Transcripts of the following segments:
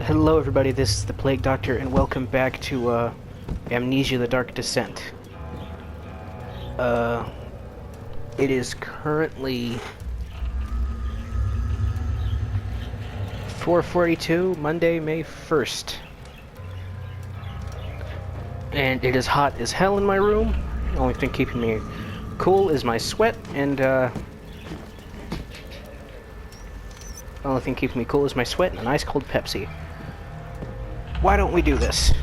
Hello everybody, this is the Plague Doctor, and welcome back to, Amnesia: The Dark Descent. It is currently 4:42, Monday, May 1st. And it is hot as hell in my room. The only thing keeping me cool is my sweat, and, the only thing keeping me cool is my sweat and an ice-cold Pepsi. Why don't we do this?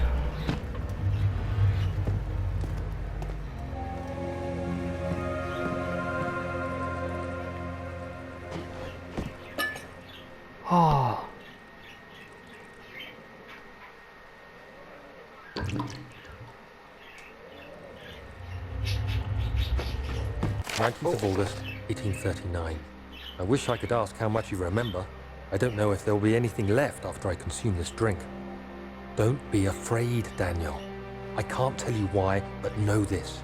Oh. Of August, 1839. I wish I could ask how much you remember. I don't know if there will be anything left after I consume this drink. Don't be afraid, Daniel. I can't tell you why, but know this.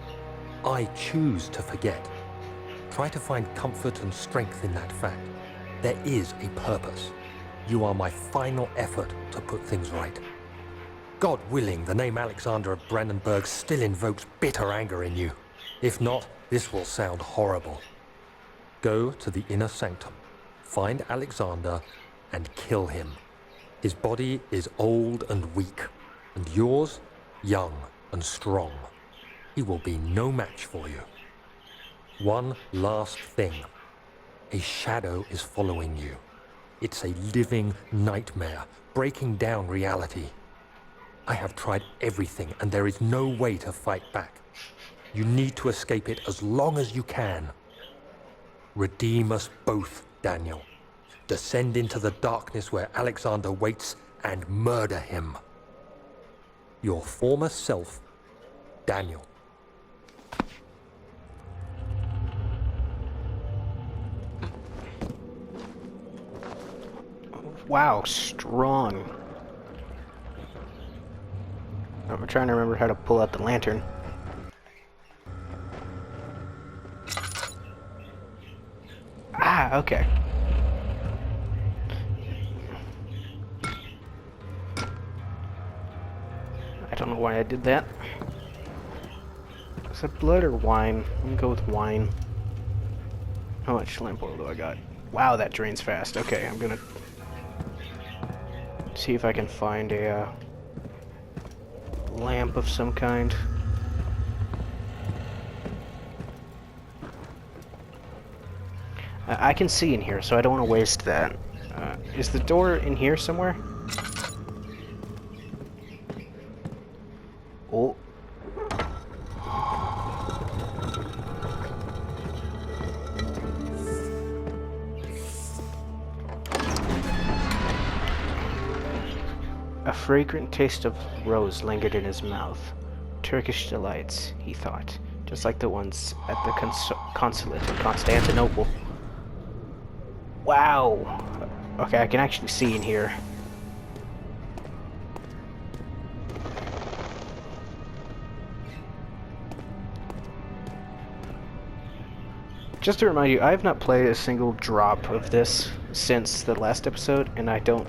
I choose to forget. Try to find comfort and strength in that fact. There is a purpose. You are my final effort to put things right. God willing, the name Alexander of Brandenburg still invokes bitter anger in you. If not, this will sound horrible. Go to the inner sanctum, find Alexander, and kill him. His body is old and weak, and yours, young and strong. He will be no match for you. One last thing. A shadow is following you. It's a living nightmare, breaking down reality. I have tried everything, and there is no way to fight back. You need to escape it as long as you can. Redeem us both, Daniel. Descend into the darkness where Alexander waits and murder him. Your former self, Daniel. Wow, strong. I'm trying to remember how to pull out the lantern. Ah, okay. I don't know why I did that. Is it blood or wine? I'm gonna go with wine. How much lamp oil do I got? Wow, that drains fast. Okay, I'm gonna see if I can find a lamp of some kind. I can see in here, so I don't want to waste that. Is the door in here somewhere? Oh. A fragrant taste of rose lingered in his mouth. Turkish delights, he thought, just like the ones at the consulate in Constantinople. Wow! Okay, I can actually see in here. Just to remind you, I have not played a single drop of this since the last episode, and I don't...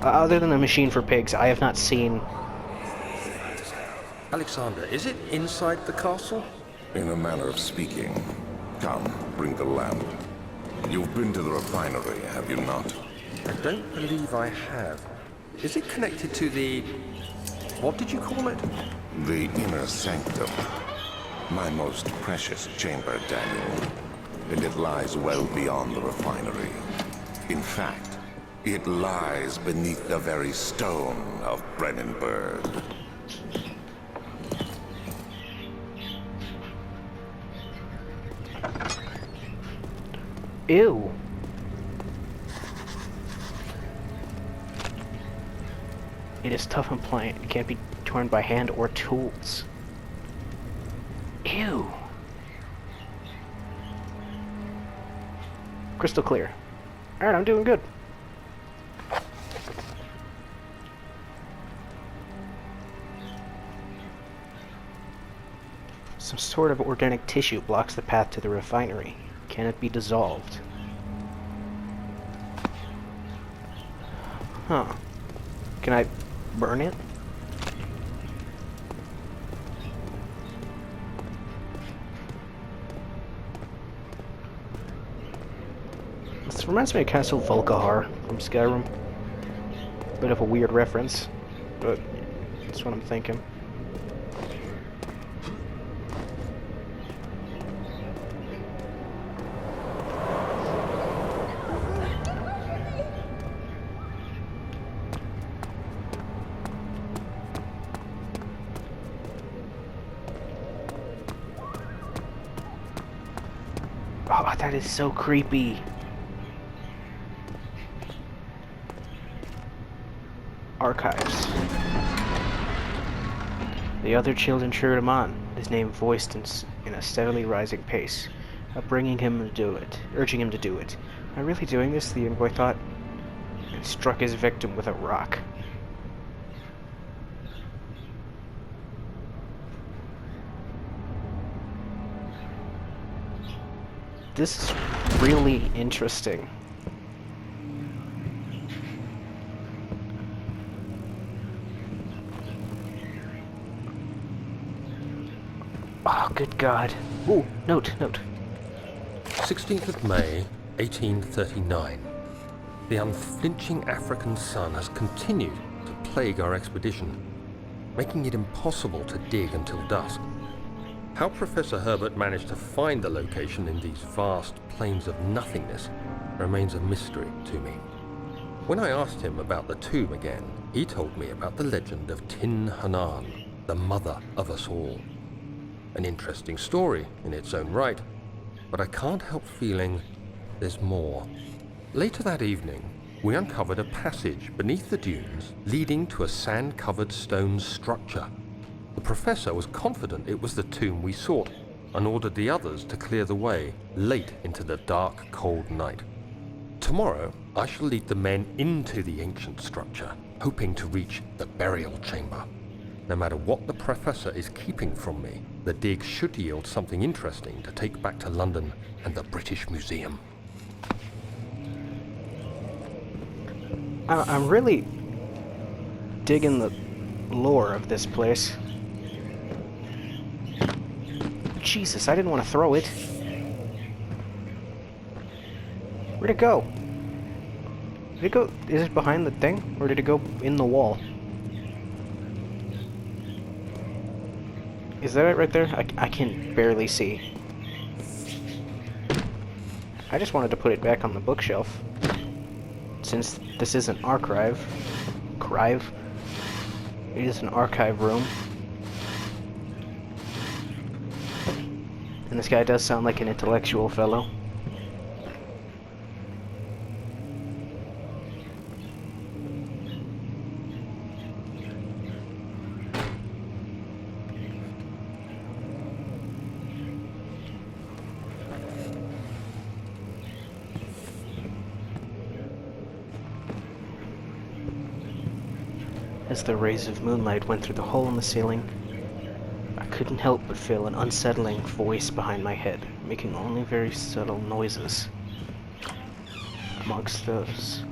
other than the Machine for Pigs, I have not seen... Alexander, is it inside the castle? In a manner of speaking. Come, bring the lamp. You've been to the refinery, have you not? I don't believe I have. Is it connected to the... what did you call it? The inner sanctum. My most precious chamber, Daniel. And it lies well beyond the refinery. In fact, it lies beneath the very stone of Brandenburg. Ew. It is tough and pliant. It can't be torn by hand or tools. Ew. Crystal clear. Alright, I'm doing good. Some sort of organic tissue blocks the path to the refinery. Can it be dissolved? Huh. Can I burn it? This reminds me of Castle Volkahar from Skyrim. Bit of a weird reference, but that's what I'm thinking. Oh, that is so creepy. Archives. The other children cheered him on, his name voiced in a steadily rising pace, urging him to do it. Am I really doing this? The young boy thought, and struck his victim with a rock. This is really interesting. Oh, good God. Ooh, note. 16th of May, 1839. The unflinching African sun has continued to plague our expedition, making it impossible to dig until dusk. How Professor Herbert managed to find the location in these vast plains of nothingness remains a mystery to me. When I asked him about the tomb again, he told me about the legend of Tin Hanan, the mother of us all. An interesting story in its own right, but I can't help feeling there's more. Later that evening, we uncovered a passage beneath the dunes leading to a sand-covered stone structure. The professor was confident it was the tomb we sought and ordered the others to clear the way late into the dark, cold night. Tomorrow, I shall lead the men into the ancient structure, hoping to reach the burial chamber. No matter what the professor is keeping from me, the dig should yield something interesting to take back to London and the British Museum. I'm really digging the lore of this place. Jesus, I didn't want to throw it. Where'd it go? Did it go? Is it behind the thing? Or did it go in the wall? Is that it right there? I can barely see. I just wanted to put it back on the bookshelf. Since this is an archive. It is an archive room. And this guy does sound like an intellectual fellow. As the rays of moonlight went through the hole in the ceiling, I couldn't help but feel an unsettling voice behind my head, making only very subtle noises. Amongst those,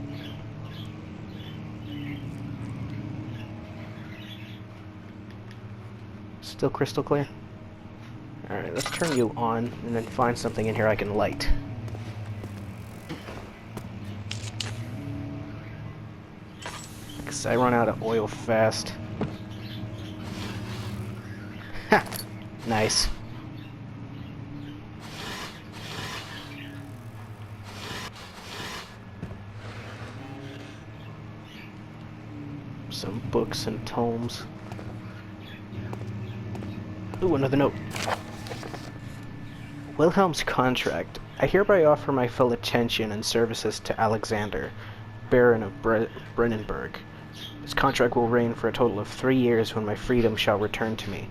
still crystal clear? Alright, let's turn you on and then find something in here I can light. Because I run out of oil fast. Ha! Nice. Some books and tomes. Ooh, another note. Wilhelm's contract. I hereby offer my full attention and services to Alexander, Baron of Brennenburg. This contract will reign for a total of 3 years when my freedom shall return to me.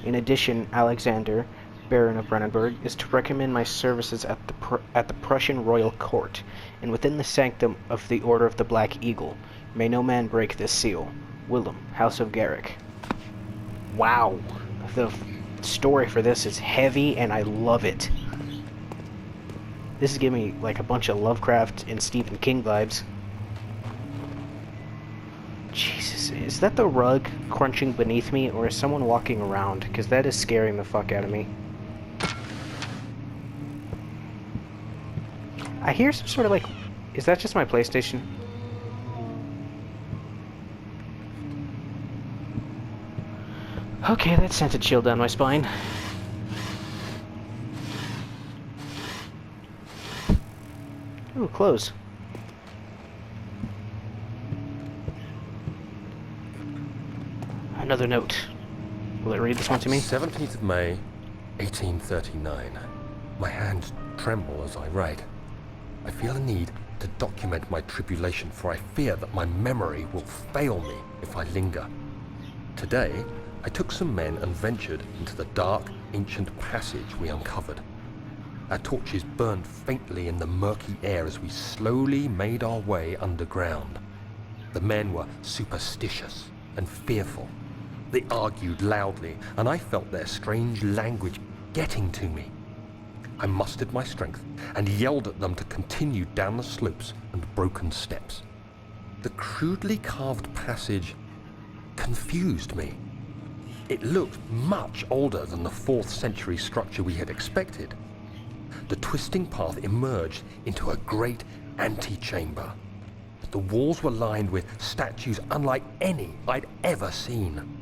In addition, Alexander, Baron of Brennenburg, is to recommend my services at the Prussian royal court, and within the sanctum of the Order of the Black Eagle. May no man break this seal. Willem, House of Garrick. Wow. The story for this is heavy, and I love it. This is giving me like a bunch of Lovecraft and Stephen King vibes. Jesus. Is that the rug crunching beneath me, or is someone walking around? Because that is scaring the fuck out of me. I hear some sort of like... Is that just my PlayStation? Okay, that sent a chill down my spine. Ooh, clothes. Another note. Will it read this one to me? 17th of May, 1839. My hands tremble as I write. I feel a need to document my tribulation, for I fear that my memory will fail me if I linger. Today, I took some men and ventured into the dark, ancient passage we uncovered. Our torches burned faintly in the murky air as we slowly made our way underground. The men were superstitious and fearful. They argued loudly, and I felt their strange language getting to me. I mustered my strength and yelled at them to continue down the slopes and broken steps. The crudely carved passage confused me. It looked much older than the 4th century structure we had expected. The twisting path emerged into a great antechamber. The walls were lined with statues unlike any I'd ever seen.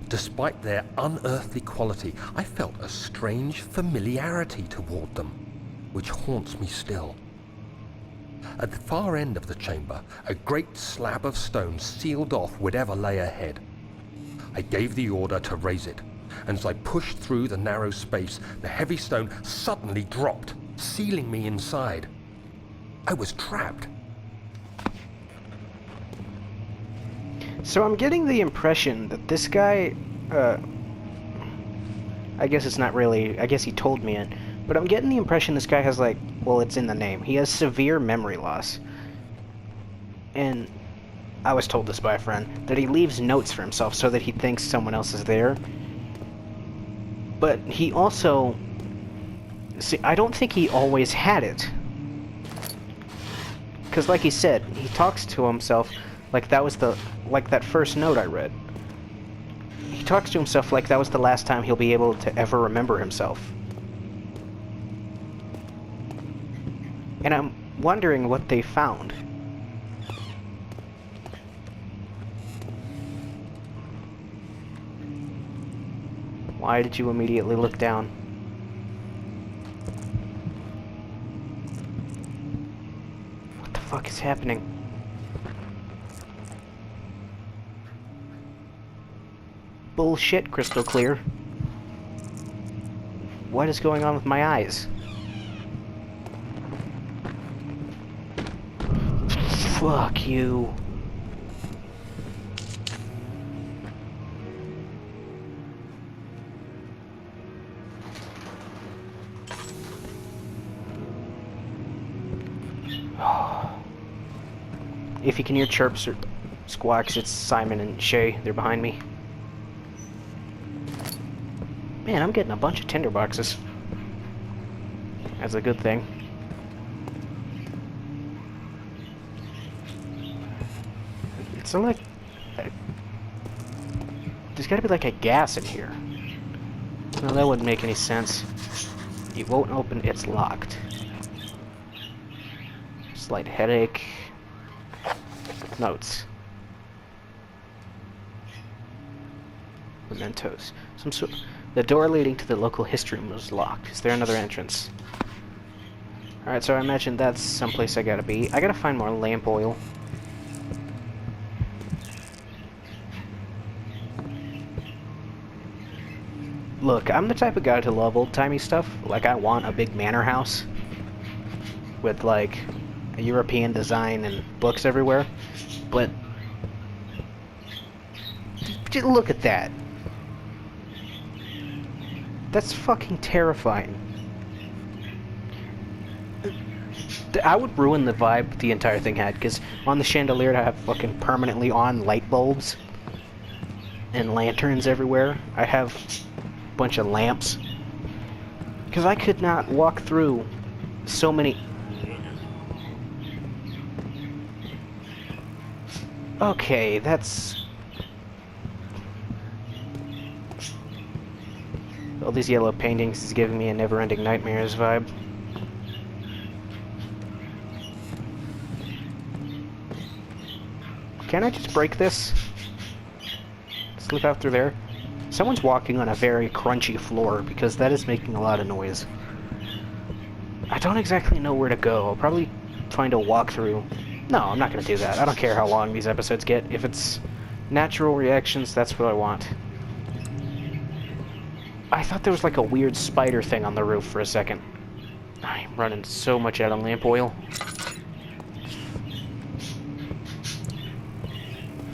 Despite their unearthly quality, I felt a strange familiarity toward them, which haunts me still. At the far end of the chamber, a great slab of stone sealed off whatever lay ahead. I gave the order to raise it, and as I pushed through the narrow space, the heavy stone suddenly dropped, sealing me inside. I was trapped. So I'm getting the impression that this guy, I guess it's not really, I guess he told me it, but I'm getting the impression this guy has like, well, it's in the name. He has severe memory loss. And I was told this by a friend, that he leaves notes for himself so that he thinks someone else is there. But he also, see, I don't think he always had it. Because like he said, he talks to himself like that was the, like that first note I read. He talks to himself like that was the last time he'll be able to ever remember himself. And I'm wondering what they found. Why did you immediately look down? What the fuck is happening? Bullshit, crystal clear. What is going on with my eyes? Fuck you. If you can hear chirps or squawks, it's Simon and Shay. They're behind me. Man, I'm getting a bunch of tinder boxes. That's a good thing. It's like... there's gotta be like a gas in here. No, that wouldn't make any sense. It won't open, it's locked. Slight headache. Notes. Mementos. Some sort. The door leading to the local history room was locked. Is there another entrance? Alright, so I imagine that's someplace I gotta be. I gotta find more lamp oil. Look, I'm the type of guy to love old-timey stuff. Like, I want a big manor house with, like, a European design and books everywhere. But just look at that. That's fucking terrifying. I would ruin the vibe the entire thing had, because on the chandelier I have fucking permanently on light bulbs and lanterns everywhere. I have a bunch of lamps. Because I could not walk through so many... Okay, that's... All these yellow paintings is giving me a Never-Ending Nightmares vibe. Can I just break this? Slip out through there? Someone's walking on a very crunchy floor, because that is making a lot of noise. I don't exactly know where to go. I'll probably find a walkthrough. No, I'm not going to do that. I don't care how long these episodes get. If it's natural reactions, that's what I want. I thought there was like a weird spider thing on the roof for a second. I'm running so much out of lamp oil.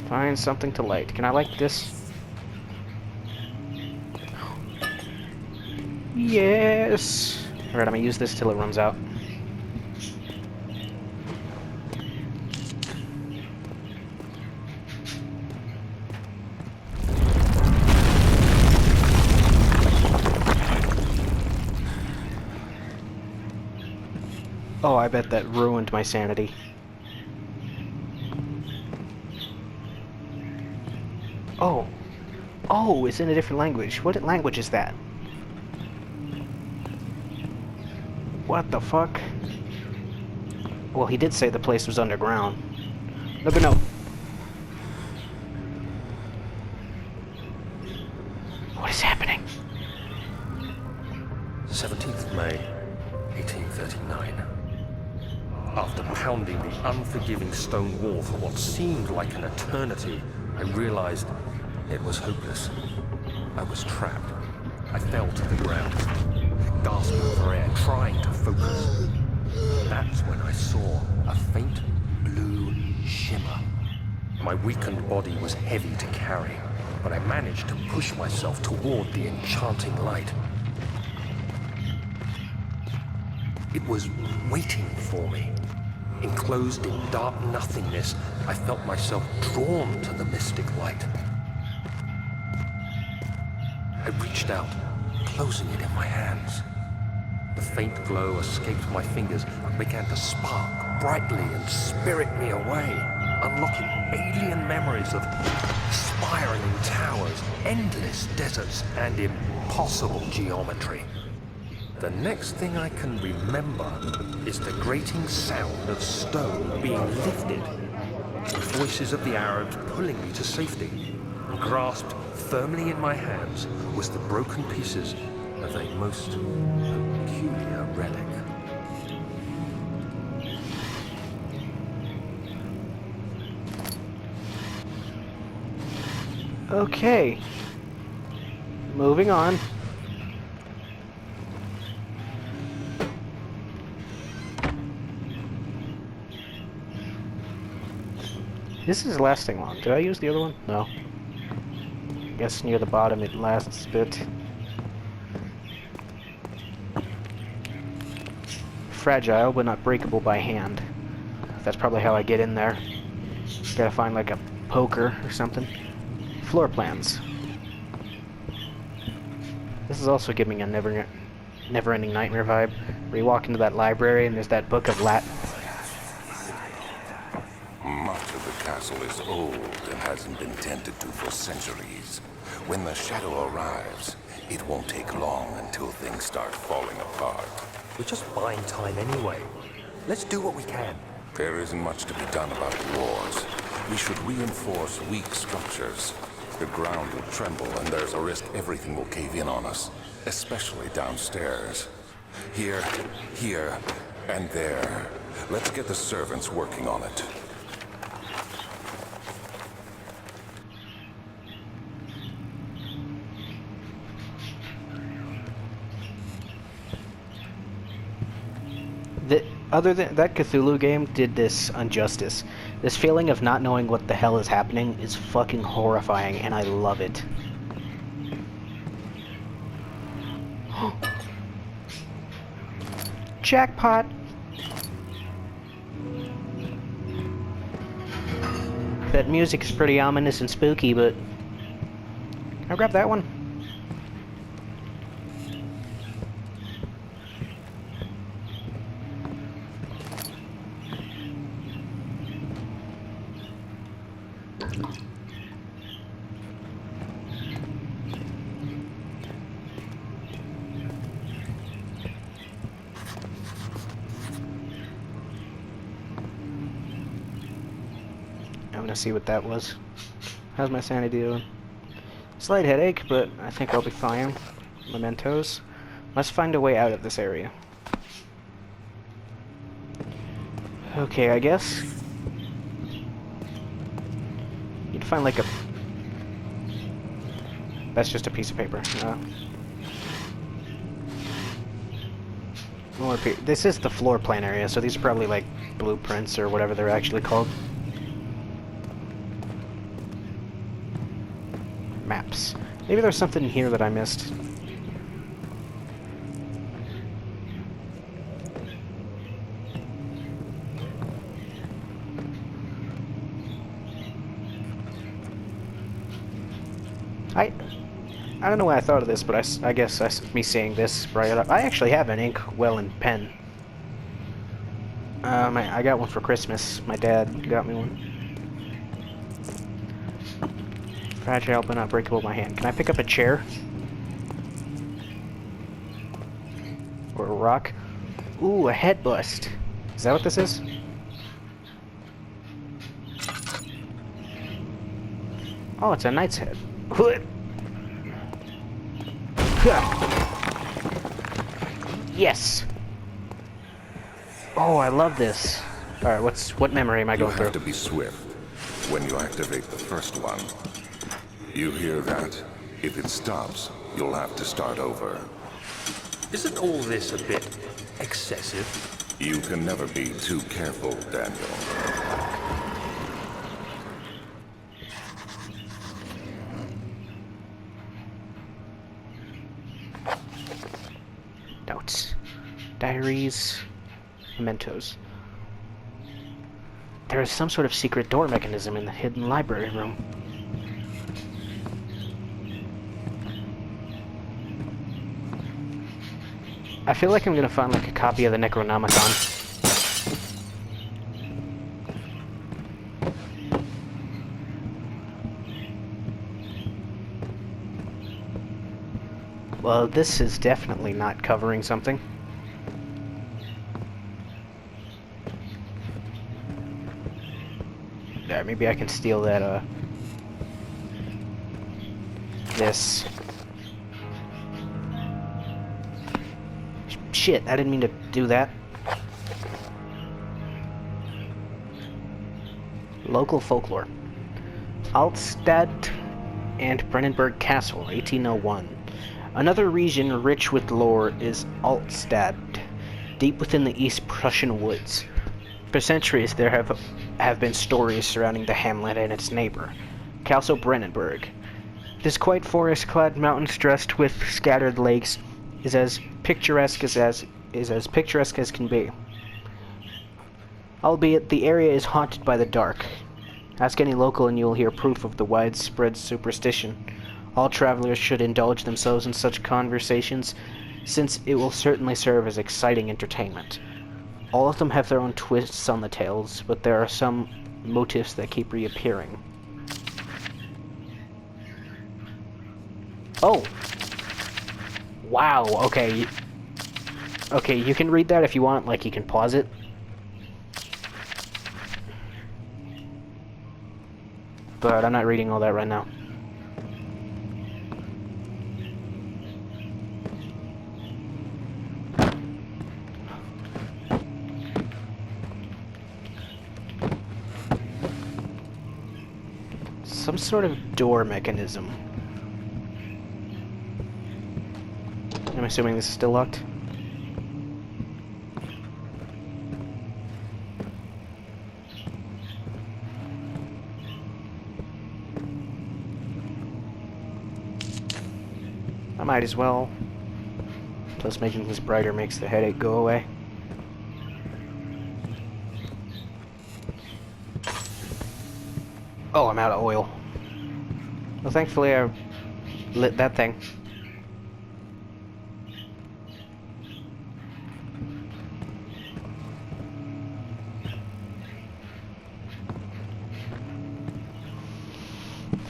Find something to light. Can I light this? Yes! Alright, I'm gonna use this till it runs out. Oh, I bet that ruined my sanity. Oh. Oh, it's in a different language. What language is that? What the fuck? Well, he did say the place was underground. No, but no. What is happening? 17th of May, 1839. After pounding the unforgiving stone wall for what seemed like an eternity, I realized it was hopeless. I was trapped. I fell to the ground, gasping for air, trying to focus. That's when I saw a faint blue shimmer. My weakened body was heavy to carry, but I managed to push myself toward the enchanting light. It was waiting for me. Enclosed in dark nothingness, I felt myself drawn to the mystic light. I reached out, closing it in my hands. The faint glow escaped my fingers and began to spark brightly and spirit me away, unlocking alien memories of spiraling towers, endless deserts, and impossible geometry. The next thing I can remember is the grating sound of stone being lifted, the voices of the Arabs pulling me to safety, and grasped firmly in my hands was the broken pieces of a most peculiar relic. Okay. Moving on. This is lasting long. Did I use the other one? No. I guess near the bottom it lasts a bit. Fragile, but not breakable by hand. That's probably how I get in there. Gotta find like a poker or something. Floor plans. This is also giving me a never-ending nightmare vibe. Where you walk into that library and there's that book of Latin. Much of the castle is old and hasn't been tended to for centuries. When the shadow arrives, it won't take long until things start falling apart. We're just buying time anyway. Let's do what we can. There isn't much to be done about the wars. We should reinforce weak structures. The ground will tremble and there's a risk everything will cave in on us, especially downstairs. Here, and there. Let's get the servants working on it. Other than that, Cthulhu game did this injustice. This feeling of not knowing what the hell is happening is fucking horrifying, and I love it. Jackpot! That music is pretty ominous and spooky, but... Can I grab that one? I'm gonna see what that was. How's my sanity doing? Slight headache, but I think I'll be fine. Mementos. Let's find a way out of this area. Okay, I guess you'd find like a... That's just a piece of paper. This is the floor plan area, so these are probably like blueprints or whatever they're actually called. Maps. Maybe there's something here that I missed. I don't know why I thought of this, but I guess me saying this brought it up. I actually have an inkwell and pen. I got one for Christmas. My dad got me one. Fragile but not breakable by hand. Can I pick up a chair? Or a rock? Ooh, a head bust. Is that what this is? Oh, it's a knight's head. Yes! Oh, I love this. Alright, what memory am I going through? You have to be swift when you activate the first one. You hear that? If it stops, you'll have to start over. Isn't all this a bit excessive? You can never be too careful, Daniel. Notes. Diaries. Mementos. There is some sort of secret door mechanism in the hidden library room. I feel like I'm gonna find like a copy of the Necronomicon. Well, this is definitely not covering something. There, maybe I can steal that, this. Shit, I didn't mean to do that. Local folklore. Altstadt and Brennenburg Castle, 1801. Another region rich with lore is Altstadt, deep within the East Prussian woods. For centuries there have been stories surrounding the hamlet and its neighbor, Castle Brennenburg. This quite forest-clad mountain dressed with scattered lakes is as picturesque as can be. Albeit the area is haunted by the dark. Ask any local and you'll hear proof of the widespread superstition. All travelers should indulge themselves in such conversations, since it will certainly serve as exciting entertainment. All of them have their own twists on the tales, but there are some motifs that keep reappearing. Oh! Wow, okay. Okay, you can read that if you want, like you can pause it. But I'm not reading all that right now. Some sort of door mechanism. I'm assuming this is still locked. I might as well. Plus making this brighter makes the headache go away. Oh, I'm out of oil. Well, thankfully I lit that thing.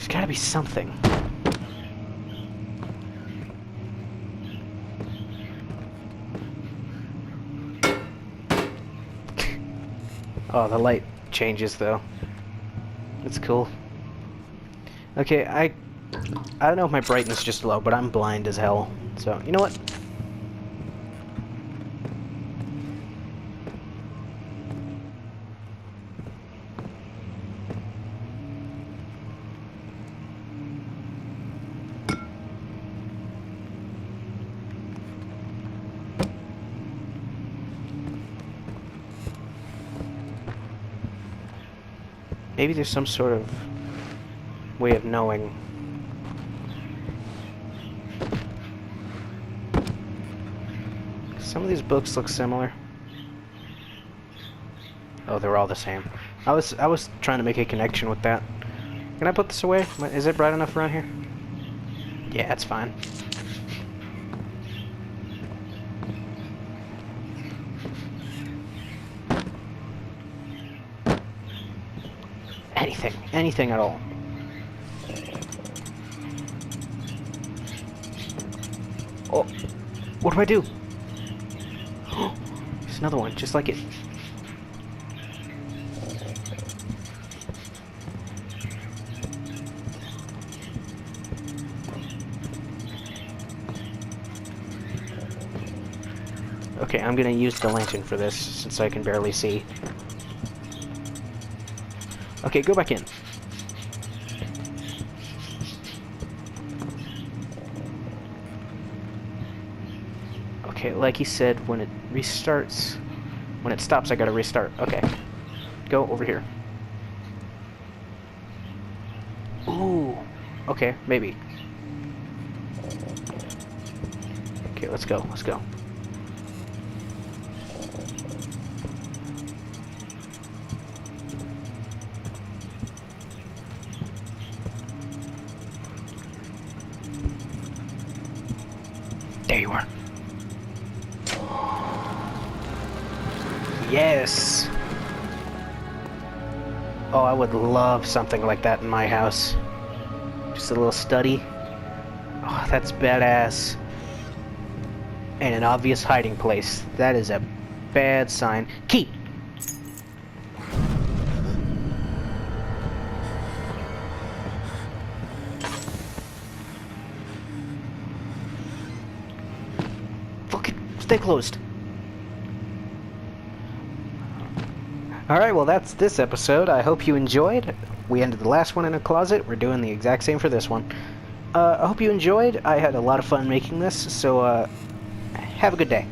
There's gotta be something. Oh, the light changes though. That's cool. Okay, I don't know if my brightness is just low, but I'm blind as hell. So, you know what? Maybe there's some sort of way of knowing. Some of these books look similar. Oh, they're all the same. I was trying to make a connection with that. Can I put this away? Is it bright enough around here? Yeah, it's fine. Anything at all. Oh, what do I do? There's another one, just like it. Okay, I'm gonna use the lantern for this, since I can barely see. Okay, go back in. Okay, like he said, when it restarts... When it stops, I gotta restart. Okay. Go over here. Ooh. Okay, maybe. Okay, let's go, let's go. There you are. Yes! Oh, I would love something like that in my house. Just a little study. Oh, that's badass. And an obvious hiding place. That is a bad sign. Key! Fucking stay closed. Alright, well that's this episode. I hope you enjoyed. We ended the last one in a closet. We're doing the exact same for this one. I hope you enjoyed. I had a lot of fun making this, so have a good day.